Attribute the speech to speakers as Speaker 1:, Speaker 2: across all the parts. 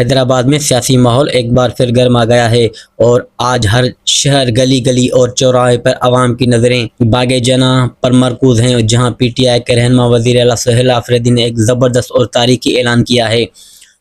Speaker 1: حیدرآباد میں سیاسی ماحول ایک بار پھر گرما گیا ہے اور آج ہر شہر گلی گلی اور چوراہے پر عوام کی نظریں باغ جناح پر مرکوز ہیں، جہاں پی ٹی آئی کے رہنما وزیر اعلیٰ سہیل آفریدی نے ایک زبردست اور تاریخی اعلان کیا ہے۔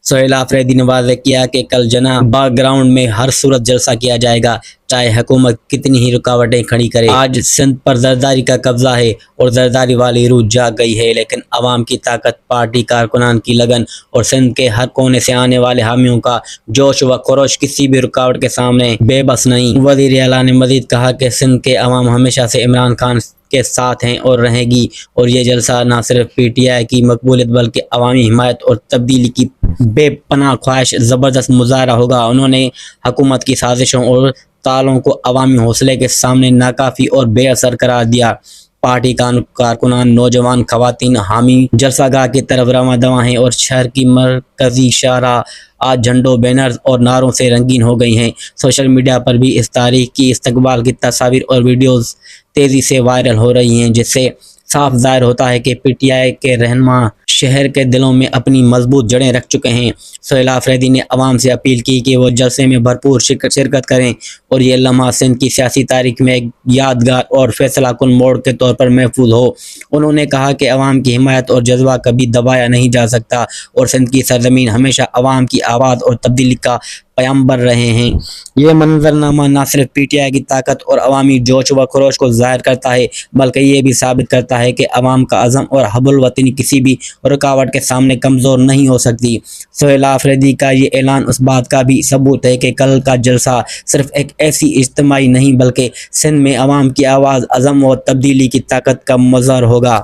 Speaker 1: سہیل آفریدی نے واضح کیا کہ کل جناح باغ گراؤنڈ میں ہر صورت جلسہ کیا جائے گا، چاہے حکومت کتنی ہی رکاوٹیں کھڑی کرے۔ آج سندھ پر زرداری کا قبضہ ہے اور زرداری والی روح جاگ گئی ہے، لیکن عوام کی طاقت، پارٹی کارکنان کی لگن اور سندھ کے ہر کونے سے آنے والے حامیوں کا جوش و خروش کسی بھی رکاوٹ کے سامنے بے بس نہیں۔ وزیر اعلیٰ نے مزید کہا کہ سندھ کے عوام ہمیشہ سے عمران خان کے ساتھ ہیں اور رہیں گی، اور یہ جلسہ نہ صرف پی ٹی آئی کی مقبولیت بلکہ عوامی حمایت اور تبدیلی کی بے پناہ خواہش زبردست مظاہرہ ہوگا۔ انہوں نے حکومت کی سازشوں اور تالوں کو عوامی حوصلے کے سامنے ناکافی اور بے اثر قرار دیا۔ پارٹی کارکنان، نوجوان، خواتین، حامی جلسہ گاہ کی طرف رواں دواں ہیں اور شہر کی مرکزی شاہراہ آج جھنڈوں، بینرز اور نعروں سے رنگین ہو گئی ہیں۔ سوشل میڈیا پر بھی اس تاریخ کی استقبال کی تصاویر اور ویڈیوز تیزی سے وائرل ہو رہی ہیں، جس سے صاف ظاہر ہوتا ہے کہ پی ٹی آئی کے رہنما شہر کے دلوں میں اپنی مضبوط جڑیں رکھ چکے ہیں۔ سہیل آفریدی نے عوام سے اپیل کی کہ وہ جلسے میں بھرپور شرکت کریں اور یہ لمحہ سندھ کی سیاسی تاریخ میں ایک یادگار اور فیصلہ کن موڑ کے طور پر محفوظ ہو۔ انہوں نے کہا کہ عوام کی حمایت اور جذبہ کبھی دبایا نہیں جا سکتا اور سندھ کی سرزمین ہمیشہ عوام کی آواز اور تبدیلی کا پیامبر رہے ہیں۔ یہ منظرنامہ نہ صرف پی ٹی آئی کی طاقت اور عوامی جوش و خروش کو ظاہر کرتا ہے، بلکہ یہ بھی ثابت کرتا ہے کہ عوام کا عزم اور حب الوطنی کسی بھی رکاوٹ کے سامنے کمزور نہیں ہو سکتی۔ سہیل آفریدی کا یہ اعلان اس بات کا بھی ثبوت ہے کہ کل کا جلسہ صرف ایک ایسی اجتماعی نہیں بلکہ سندھ میں عوام کی آواز، عزم اور تبدیلی کی طاقت کا مظہر ہوگا۔